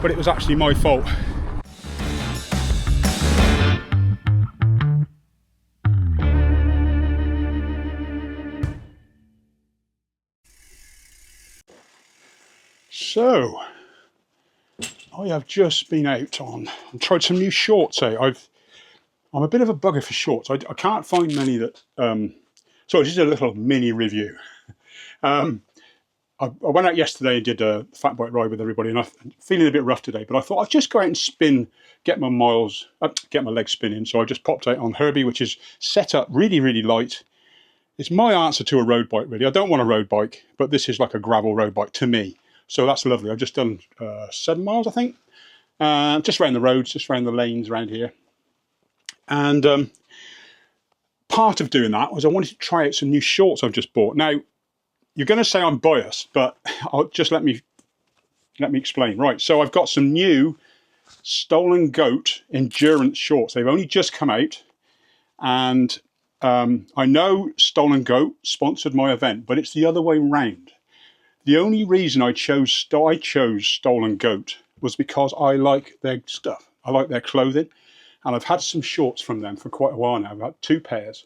but it was actually my fault. So I have just been out and tried some new shorts out. I'm a bit of a bugger for shorts. I can't find many that so this is a little mini review. I went out yesterday and did a fat bike ride with everybody, and I'm feeling a bit rough today, but I thought I'd just go out and spin, get my legs spinning. So I just popped out on Herbie, which is set up really, really light. It's my answer to a road bike, really. I don't want a road bike, but this is like a gravel road bike to me. So that's lovely. I've just done 7 miles, I think. Just around the roads, just around the lanes around here. And part of doing that was I wanted to try out some new shorts I've just bought. Now, you're going to say I'm biased, but just let me explain. Right, so I've got some new Stolen Goat endurance shorts. They've only just come out, and I know Stolen Goat sponsored my event, but it's the other way round. The only reason I chose Stolen Goat was because I like their stuff. I like their clothing, and I've had some shorts from them for quite a while now. I've had 2 pairs.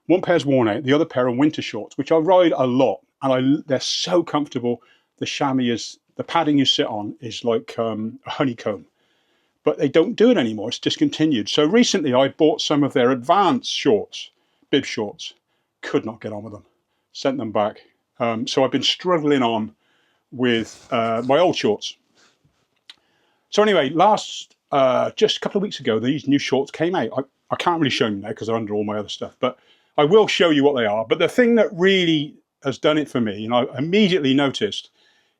One pair's worn out, the other pair are winter shorts, which I ride a lot, and they're so comfortable. The chamois the padding you sit on is like a honeycomb, but they don't do it anymore. It's discontinued. So recently I bought some of their advanced shorts, bib shorts. Could not get on with them. Sent them back. So I've been struggling on with my old shorts. So anyway, just a couple of weeks ago, these new shorts came out. I can't really show them now because they're under all my other stuff, but I will show you what they are. But the thing that really has done it for me, and I immediately noticed,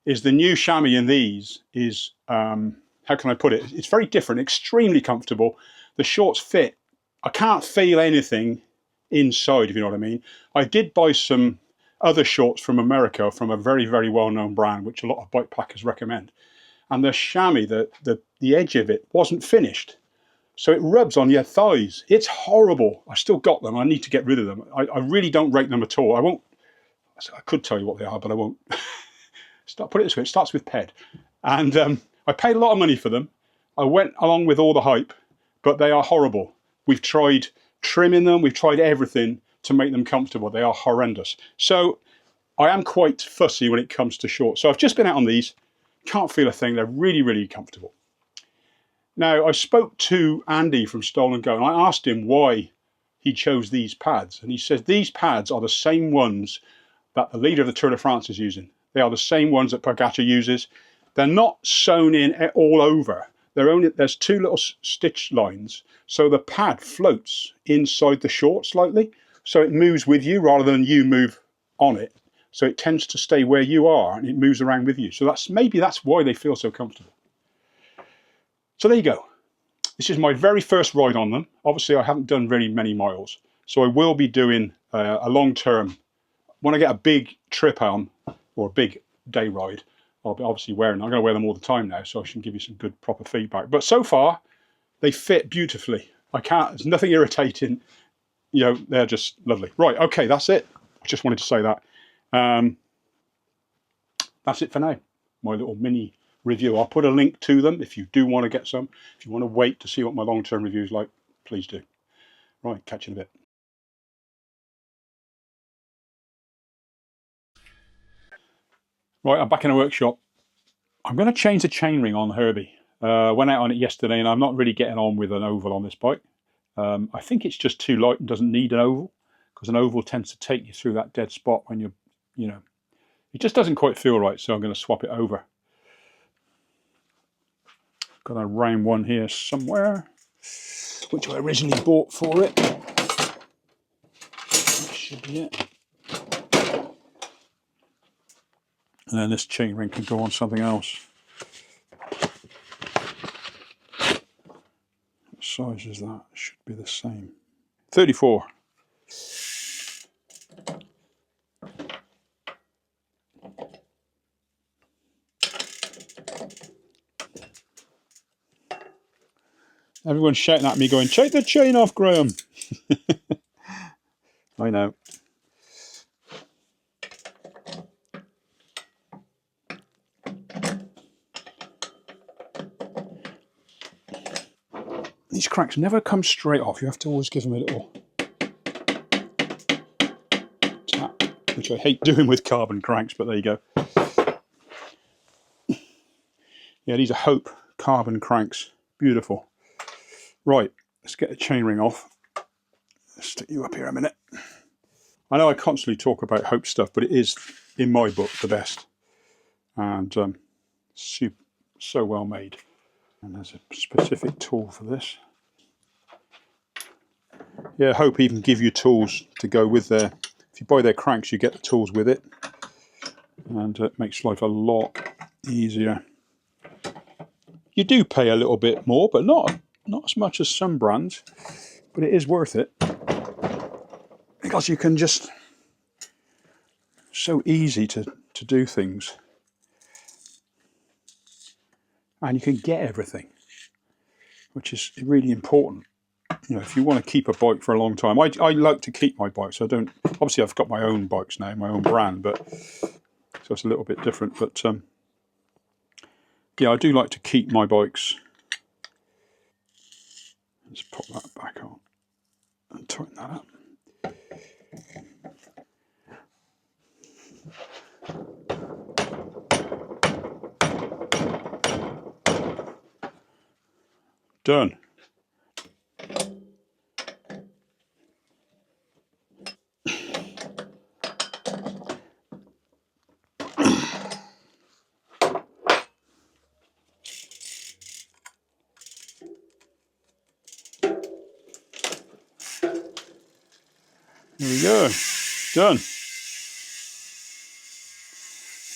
is the new chamois in these is, how can I put it? It's very different, extremely comfortable. The shorts fit. I can't feel anything inside, if you know what I mean. I did buy some other shorts from America from a very, very well-known brand, which a lot of bike packers recommend. And the chamois, the edge of it wasn't finished. So it rubs on your thighs. It's horrible. I still got them. I need to get rid of them. I really don't rate them at all. I could tell you what they are, but I won't. Put it this way, it starts with PED. And I paid a lot of money for them. I went along with all the hype, but they are horrible. We've tried trimming them. We've tried everything to make them comfortable. They are horrendous. So I am quite fussy when it comes to shorts. So I've just been out on these. Can't feel a thing. They're really, really comfortable. Now, I spoke to Andy from Stolen Go, and I asked him why he chose these pads. And he says these pads are the same ones that the leader of the Tour de France is using. They are the same ones that Pogacar uses. They're not sewn in all over. There's 2 little stitch lines. So the pad floats inside the short slightly. So it moves with you rather than you move on it. So it tends to stay where you are and it moves around with you. So maybe that's why they feel so comfortable. So there you go. This is my very first ride on them. Obviously, I haven't done very many miles. So I will be doing a long-term. When I get a big trip on, or a big day ride, I'll be obviously wearing them. I'm going to wear them all the time now, so I can give you some good proper feedback. But so far, they fit beautifully. There's nothing irritating. You know, they're just lovely. Right, okay, that's it. I just wanted to say that. That's it for now. My little mini review. I'll put a link to them if you do want to get some. If you want to wait to see what my long-term review is like, please do. Right, catch you in a bit. Right, I'm back in the workshop. I'm going to change the chainring on Herbie. Went out on it yesterday and I'm not really getting on with an oval on this bike. I think it's just too light and doesn't need an oval, because an oval tends to take you through that dead spot when it just doesn't quite feel right, so I'm going to swap it over. Got a round one here somewhere, which I originally bought for it. That should be it. And then this chainring can go on something else. What size is that? Should be the same. 34. Everyone's shouting at me going, "Take the chain off, Graham." I know. these cranks never come straight off. You have to always give them a little tap, which I hate doing with carbon cranks, but there you go. Yeah, these are Hope carbon cranks. Beautiful. Right, let's get the chainring off. Let's stick you up here a minute. I know I constantly talk about Hope stuff, but it is, in my book, the best. And so well made. And there's a specific tool for this. Yeah, Hope even give you tools to go with their... If you buy their cranks, you get the tools with it. And it makes life a lot easier. You do pay a little bit more, but not as much as some brands. But it is worth it. Because you can just... So easy to do things. And you can get everything. Which is really important. You know, if you want to keep a bike for a long time, I like to keep my bikes. I don't. Obviously, I've got my own bikes now, my own brand, but so it's a little bit different. But yeah, I do like to keep my bikes. Let's pop that back on and tighten that up. Done. There we go. Done.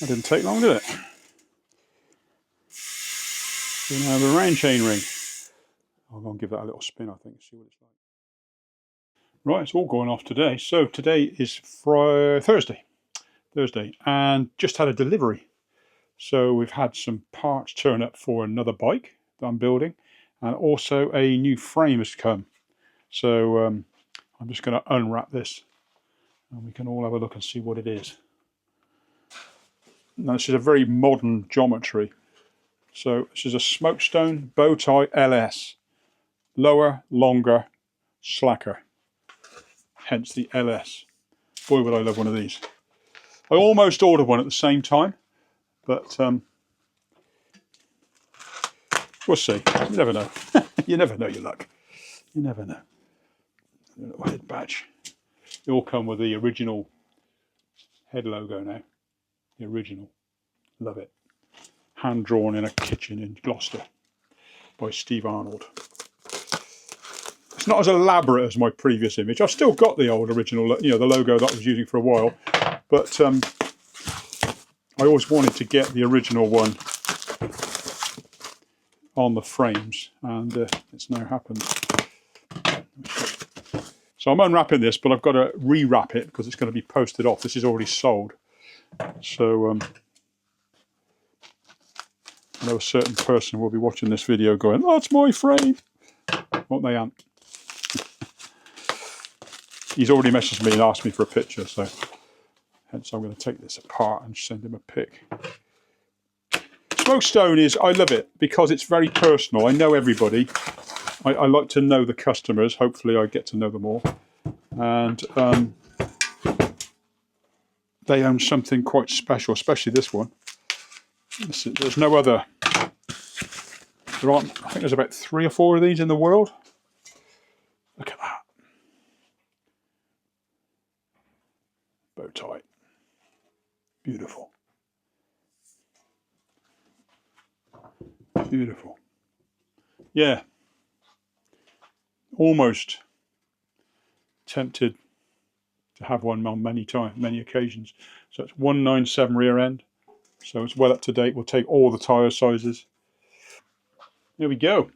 That didn't take long, did it? We now have a round chain ring. I'm going to give that a little spin, I think, see what it's like. Right, it's all going off today. So today is Thursday, and just had a delivery. So we've had some parts turn up for another bike that I'm building, and also a new frame has come. So I'm just going to unwrap this, and we can all have a look and see what it is. Now this is a very modern geometry. So this is a Smokestone bow tie LS. Lower, longer, slacker. Hence the LS. Boy, would I love one of these. I almost ordered one at the same time, but we'll see. You never know. You never know your luck. You never know. A little head badge. They all come with the original head logo now. The original. Love it. Hand drawn in a kitchen in Gloucester by Steve Arnold. It's not as elaborate as my previous image. I've still got the old original, you know, the logo that I was using for a while, but I always wanted to get the original one on the frames, and it's now happened. So I'm unwrapping this, but I've got to rewrap it because it's going to be posted off. This is already sold. So I know a certain person will be watching this video going, "That's my frame." Won't they, Ant? He's already messaged me and asked me for a picture, so hence I'm going to take this apart and send him a pic. Smokestone is, I love it because it's very personal. I know everybody. I like to know the customers. Hopefully I get to know them all. And they own something quite special, especially this one. There's no other. There aren't, I think there's about 3 or 4 of these in the world. Look at that. Bow tie. Beautiful. Beautiful. Yeah. Almost tempted to have one on many occasions. So it's 197 rear end. So it's well up to date. We'll take all the tyre sizes. There we go.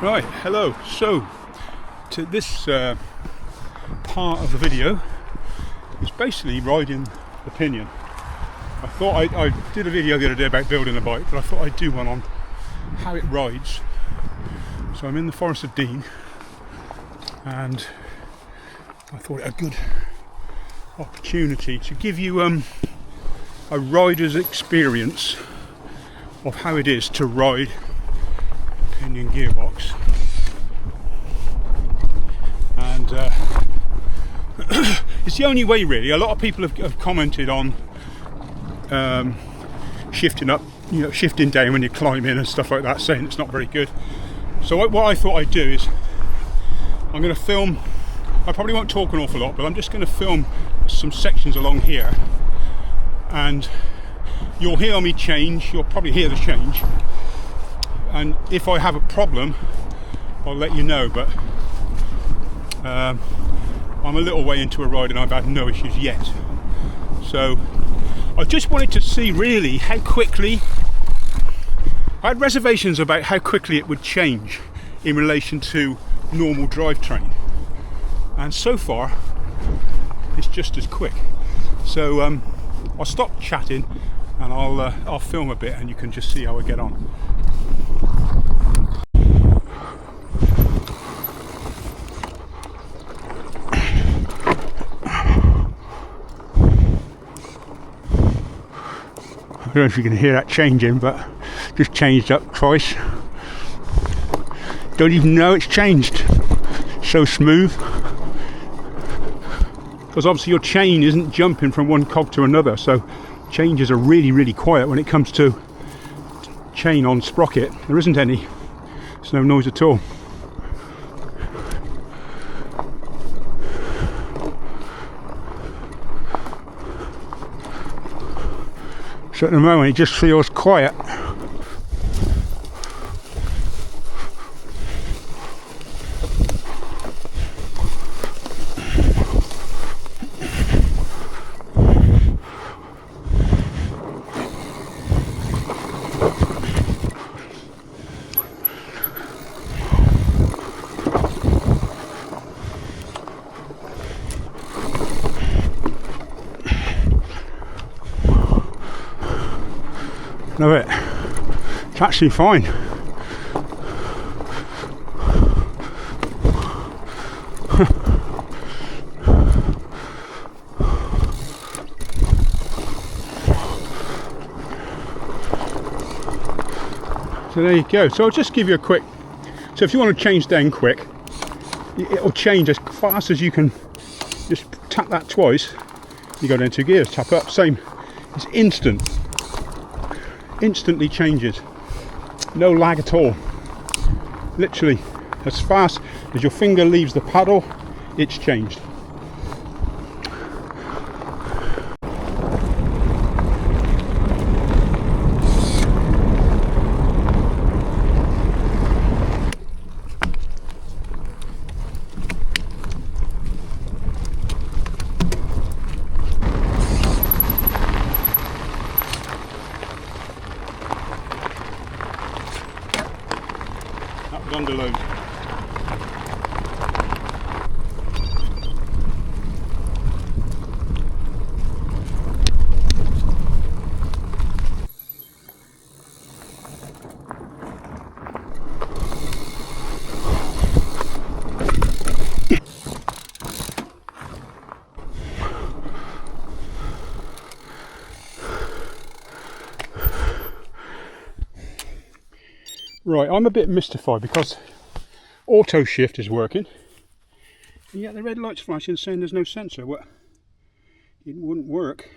Right, hello. So to this part of the video is basically riding the Pinion. I thought I did a video the other day about building a bike, but I thought I'd do one on how it rides. So I'm in the Forest of Dean, and I thought it a good opportunity to give you a rider's experience of how it is to ride Pinion gearbox. And it's the only way really. A lot of people have commented on shifting up, shifting down when you climb in and stuff like that, saying it's not very good. So what I thought I'd do is I'm going to film. I probably won't talk an awful lot, but I'm just going to film some sections along here, and you'll hear me change. You'll probably hear the change, and if I have a problem, I'll let you know. But I'm a little way into a ride and I've had no issues yet. So I just wanted to see really how quickly. I had reservations about how quickly it would change in relation to normal drivetrain, and so far it's just as quick. So I'll stop chatting and I'll film a bit and you can just see how I get on. I don't know if you can hear that changing, but just changed up twice. Don't even know it's changed. So smooth. Because obviously your chain isn't jumping from one cog to another, so changes are really, really quiet when it comes to chain on sprocket. There isn't any. There's no noise at all. So at the moment it just feels quiet. Love it. It's actually fine. So there you go. So I'll just give you a quick. So if you want to change down quick, it'll change as fast as you can. Just tap that twice. You go down 2 gears. Tap up. Same. It's instant. Instantly changes, no lag at all. Literally, as fast as your finger leaves the paddle, it's changed. Under load. Right, I'm a bit mystified because auto shift is working, and yet the red light's flashing saying there's no sensor. Well, it wouldn't work.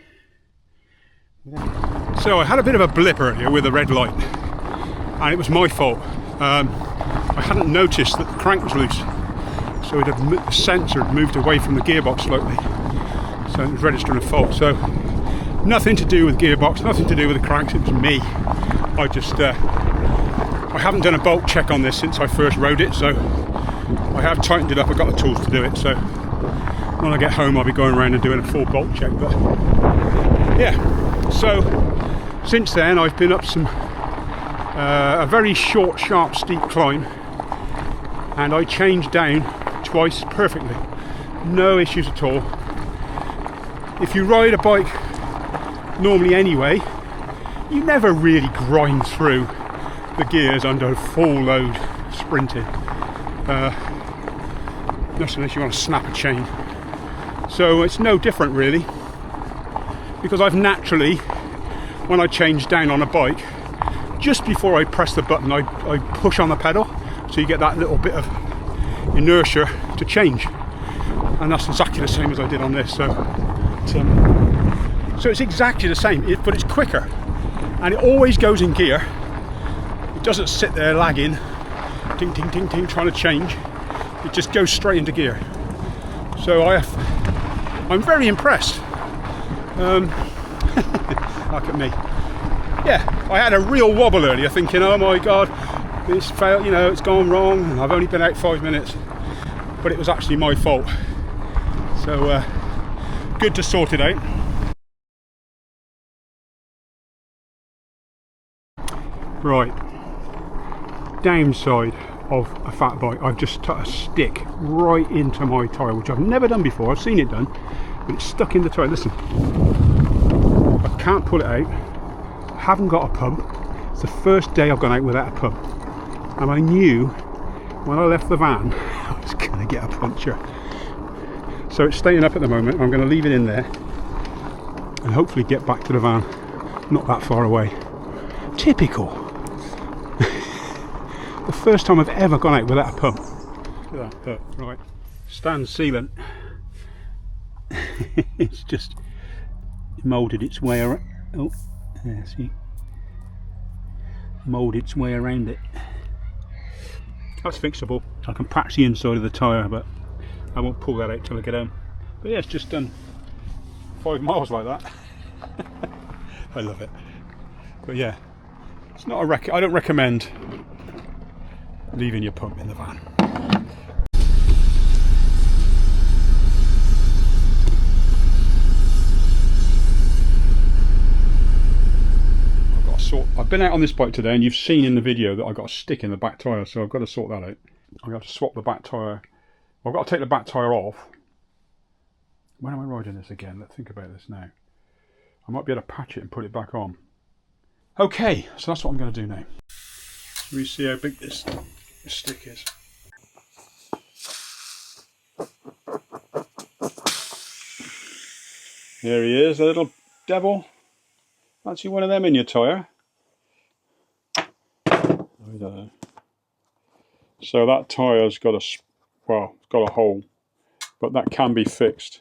So I had a bit of a blip earlier with the red light, and it was my fault. I hadn't noticed that the crank was loose, so the sensor had moved away from the gearbox slightly, so it was registering a fault. So nothing to do with gearbox, nothing to do with the cranks, it was me. I haven't done a bolt check on this since I first rode it, so I have tightened it up. I've got the tools to do it, so when I get home I'll be going around and doing a full bolt check. But yeah, so since then I've been up a very short, sharp, steep climb, and I changed down twice perfectly, no issues at all. If you ride a bike normally anyway, you never really grind through the gears under full load sprinting, just unless you want to snap a chain. So it's no different really, because I've naturally when I change down on a bike, just before I press the button, I push on the pedal, so you get that little bit of inertia to change. And that's exactly the same as I did on this. So it's exactly the same, but it's quicker, and it always goes in gear. It doesn't sit there lagging, ding, ding, ding, ding, trying to change. It just goes straight into gear. So I'm very impressed. Look at me. Yeah, I had a real wobble earlier, thinking, oh my god, this failed, you know, it's gone wrong, and I've only been out 5 minutes. But it was actually my fault. So good to sort it out. Right, downside of a fat bike, I've just put a stick right into my tyre, which I've never done before. I've seen it done, but it's stuck in the tyre. Listen, I can't pull it out. I haven't got a pump. It's the first day I've gone out without a pump, and I knew when I left the van I was going to get a puncture. So it's staying up at the moment. I'm going to leave it in there and hopefully get back to the van not that far away. Typical. The first time I've ever gone out without a pump. Look at that. Right, stand sealant. It's just moulded its way around. Oh, there, see, mould its way around it. That's fixable. I can patch the inside of the tyre, but I won't pull that out till I get home. But yeah, it's just done 5 miles like that. I love it. But yeah, it's not a I don't recommend leaving your pump in the van. I've been out on this bike today, and you've seen in the video that I got a stick in the back tyre, so I've got to sort that out. I'm going to have to swap the back tyre. I've got to take the back tyre off. When am I riding this again? Let's think about this now. I might be able to patch it and put it back on. Okay, so that's what I'm going to do now. Let me see how big this stick is. There he is, a little devil. Fancy one of them in your tyre. So that tyre's got it's got a hole, but that can be fixed.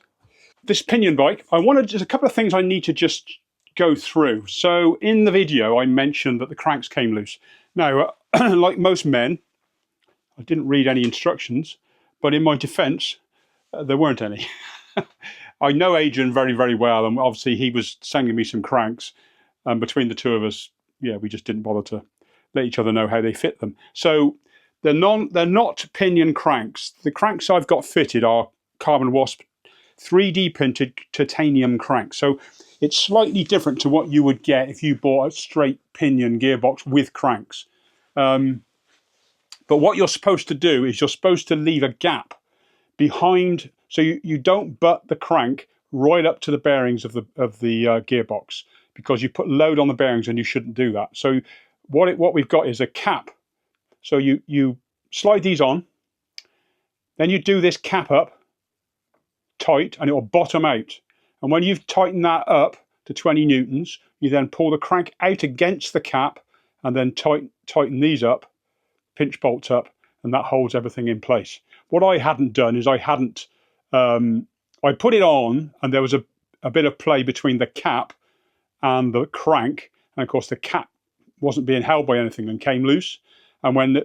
This Pinion bike, there's a couple of things I need to just go through. So in the video I mentioned that the cranks came loose. Now, like most men, I didn't read any instructions, but in my defence, there weren't any. I know Adrian very, very well, and obviously he was sending me some cranks, and between the two of us, yeah, we just didn't bother to let each other know how they fit them. So they're not Pinion cranks. The cranks I've got fitted are Carbon Wasp 3D printed titanium cranks. So it's slightly different to what you would get if you bought a straight Pinion gearbox with cranks. But what you're supposed to do is you're supposed to leave a gap behind, so you don't butt the crank right up to the bearings of the gearbox, because you put load on the bearings and you shouldn't do that. So what we've got is a cap. So you slide these on, then you do this cap up tight, and it will bottom out. And when you've tightened that up to 20 newtons, you then pull the crank out against the cap, and then tighten these up, pinch bolts up, and that holds everything in place. What I hadn't done is I put it on, and there was a bit of play between the cap and the crank, and of course the cap wasn't being held by anything and came loose. And when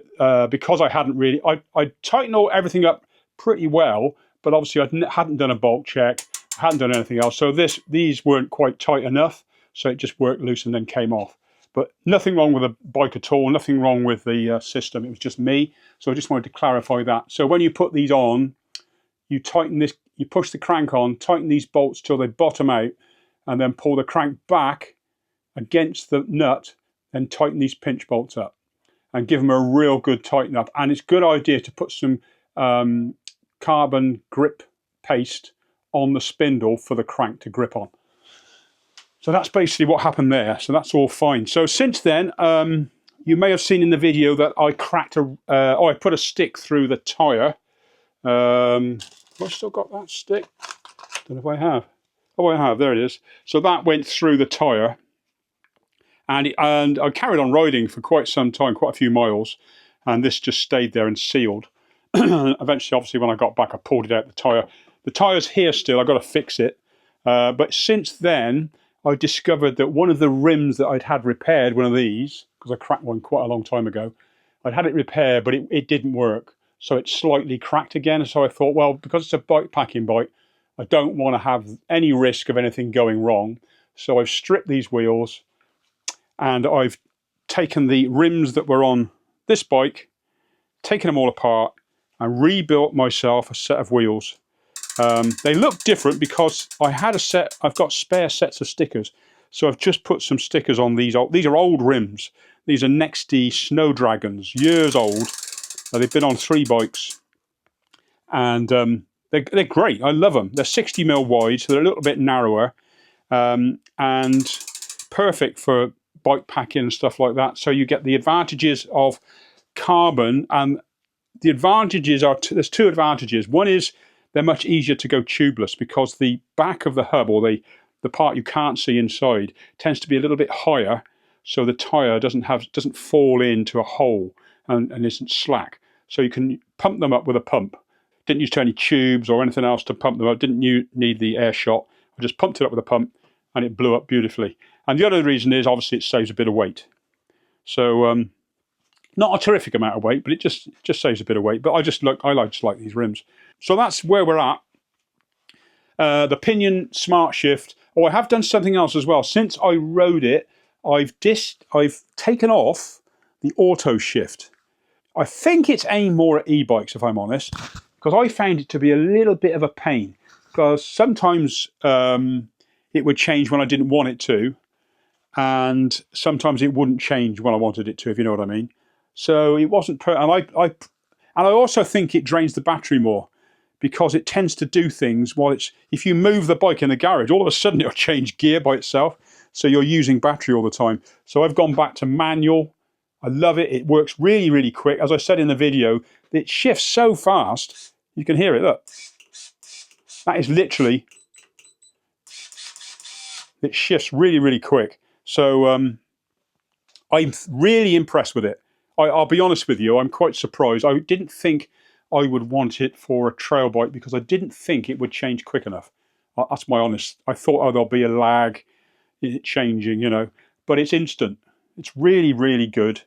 because I hadn't really, I tightened everything up pretty well, but obviously I hadn't done a bolt check, I hadn't done anything else, so these weren't quite tight enough, so it just worked loose and then came off. But nothing wrong with the bike at all, nothing wrong with the system, it was just me. So I just wanted to clarify that. So when you put these on, you tighten this, you push the crank on, tighten these bolts till they bottom out, and then pull the crank back against the nut, and tighten these pinch bolts up and give them a real good tighten up. And it's a good idea to put some carbon grip paste on the spindle for the crank to grip on. So that's basically what happened there. So that's all fine. So since then, you may have seen in the video that I cracked I put a stick through the tyre. Have I still got that stick? Don't know if I have. Oh, I have. There it is. So that went through the tyre. And I carried on riding for quite some time, quite a few miles, and this just stayed there and sealed. Eventually, obviously, when I got back, I pulled it out the tyre. The tyre's here still. I've got to fix it. But since then, I discovered that one of the rims that I'd had repaired, one of these, because I cracked one quite a long time ago, I'd had it repaired, but it didn't work. So it slightly cracked again. So I thought, well, because it's a bike packing bike, I don't want to have any risk of anything going wrong. So I've stripped these wheels, and I've taken the rims that were on this bike, taken them all apart, and rebuilt myself a set of wheels. They look different because I've got spare sets of stickers. So I've just put some stickers on these. These are old rims. These are Nexty Snow Dragons, years old. They've been on 3 bikes, and they're great. I love them. They're 60mm wide, so they're a little bit narrower, and perfect for bike packing and stuff like that. So you get the advantages of carbon, and the advantages are there's 2 advantages. One is they're much easier to go tubeless because the back of the hub, or the part you can't see inside, tends to be a little bit higher, so the tyre doesn't fall into a hole and isn't slack. So you can pump them up with a pump. Didn't use any tubes or anything else to pump them up. Didn't need the air shot. I just pumped it up with a pump, and it blew up beautifully. And the other reason is obviously it saves a bit of weight. So not a terrific amount of weight, but it just saves a bit of weight. But I just like these rims. So that's where we're at. The Pinion Smart.Shift. Oh, I have done something else as well. Since I rode it, I've taken off the auto shift. I think it's aimed more at e-bikes, if I'm honest, because I found it to be a little bit of a pain. Because sometimes it would change when I didn't want it to, and sometimes it wouldn't change when I wanted it to, if you know what I mean. So it wasn't. And I also think it drains the battery more, because it tends to do things while if you move the bike in the garage, all of a sudden it'll change gear by itself. So you're using battery all the time. So I've gone back to manual. I love it. It works really, really quick. As I said in the video, it shifts so fast. You can hear it, look. That is literally, it shifts really, really quick. So I'm really impressed with it. I'll be honest with you, I'm quite surprised. I didn't think I would want it for a trail bike because I didn't think it would change quick enough. That's my honest. I thought, oh, there'll be a lag in it changing, you know, but it's instant. It's really, really good.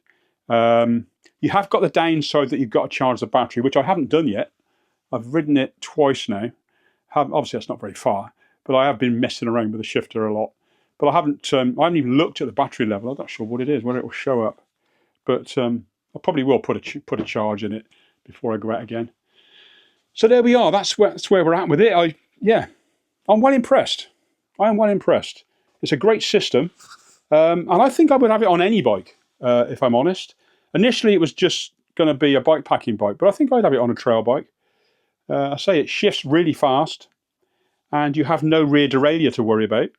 You have got the downside that you've got to charge the battery, which I haven't done yet. I've ridden it twice now. Obviously, that's not very far, but I have been messing around with the shifter a lot. But I haven't even looked at the battery level. I'm not sure what it is, whether it will show up. But I probably will put a charge in it before I go out again. So there we are. That's where we're at with it. I'm well impressed. I am well impressed. It's a great system, and I think I would have it on any bike, if I'm honest. Initially, it was just going to be a bike packing bike, but I think I'd have it on a trail bike. I say it shifts really fast, and you have no rear derailleur to worry about.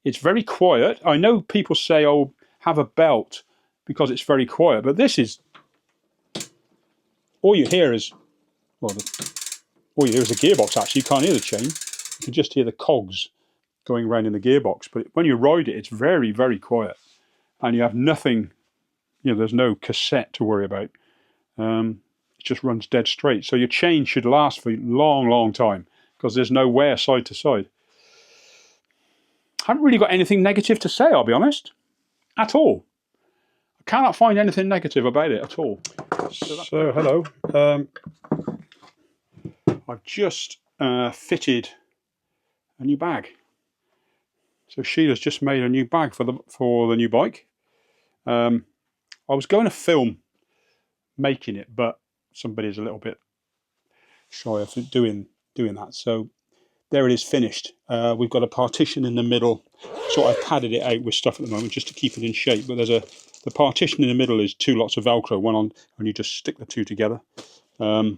It's very quiet. I know people say, oh, have a belt because it's very quiet, but this is, all you hear is, well, all you hear is the gearbox actually. You can't hear the chain. You can just hear the cogs going around in the gearbox. But when you ride it, it's very, very quiet. And you have nothing, you know, there's no cassette to worry about. It just runs dead straight. So your chain should last for a long, long time because there's no wear side to side. I haven't really got anything negative to say, I'll be honest, at all. I cannot find anything negative about it at all. So hello. I've just fitted a new bag. So Sheila's just made a new bag for the new bike. I was going to film making it, but somebody's a little bit shy of doing that. So there it is, finished. We've got a partition in the middle. So I've padded it out with stuff at the moment just to keep it in shape. But the partition in the middle is 2 lots of Velcro, one on, and you just stick the 2 together. I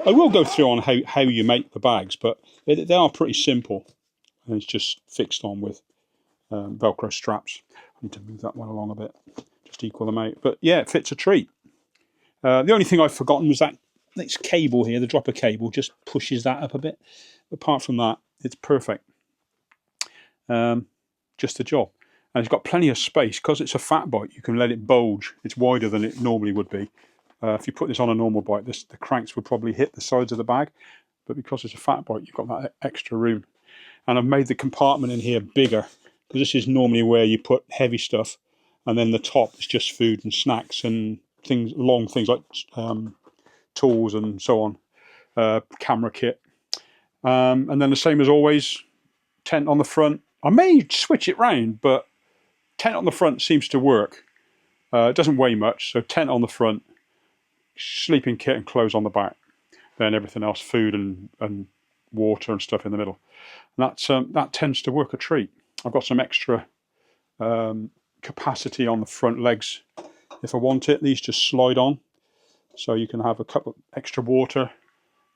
will go through on how you make the bags, but they are pretty simple. And it's just fixed on with Velcro straps. I need to move that one along a bit, just equal them out. But yeah, it fits a treat. The only thing I've forgotten was that this cable here, the dropper cable, just pushes that up a bit. Apart from that, it's perfect. Just a job. and it's got plenty of space. Because it's a fat bike, you can let it bulge. It's wider than it normally would be. If you put this on a normal bike, the cranks would probably hit the sides of the bag, but because it's a fat bike, you've got that extra room. And I've made the compartment in here bigger, because this is normally where you put heavy stuff, and then the top is just food and snacks and things, long things like tools and so on, camera kit. And then the same as always, tent on the front. I may switch it round, but tent on the front seems to work. It doesn't weigh much, so tent on the front, sleeping kit and clothes on the back, then everything else, food and water and stuff in the middle. And that tends to work a treat. I've got some extra capacity on the front legs if I want it. These just slide on, so you can have a couple of extra water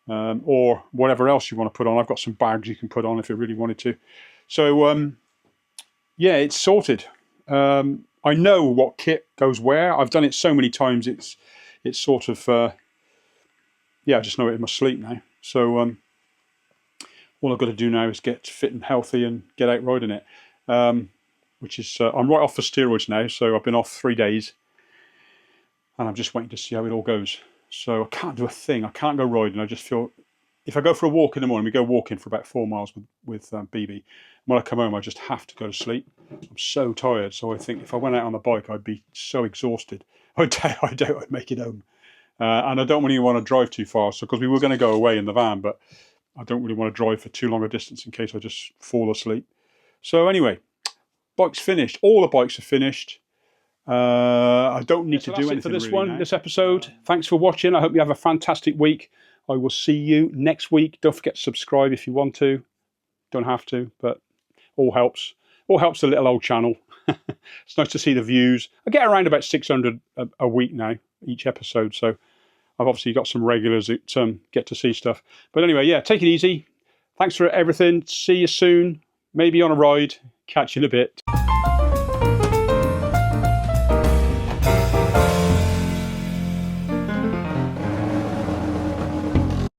or whatever else you want to put on. I've got some bags you can put on if you really wanted to. So yeah, it's sorted. I know what kit goes where. I've done it so many times. It's sort of yeah, I just know it in my sleep now. So all I've got to do now is get fit and healthy and get out riding it. Which is I'm right off for steroids now, so I've been off 3 days, and I'm just waiting to see how it all goes. So I can't do a thing. I can't go riding. I just feel if I go for a walk in the morning, we go walking for about 4 miles with BB. When I come home, I just have to go to sleep. I'm so tired. So I think if I went out on the bike, I'd be so exhausted. I doubt I'd make it home. And I don't really want to drive too far, so because we were going to go away in the van, but I don't really want to drive for too long a distance in case I just fall asleep. So anyway, bike's finished. All the bikes are finished. I don't need to do anything for this really one, this episode. Thanks for watching. I hope you have a fantastic week. I will see you next week. Don't forget to subscribe if you want to. Don't have to, but all helps. All helps the little old channel. It's nice to see the views. I get around about 600 a week now, each episode. So I've obviously got some regulars that get to see stuff. But anyway, yeah, take it easy. Thanks for everything. See you soon. Maybe on a ride. Catch you in a bit.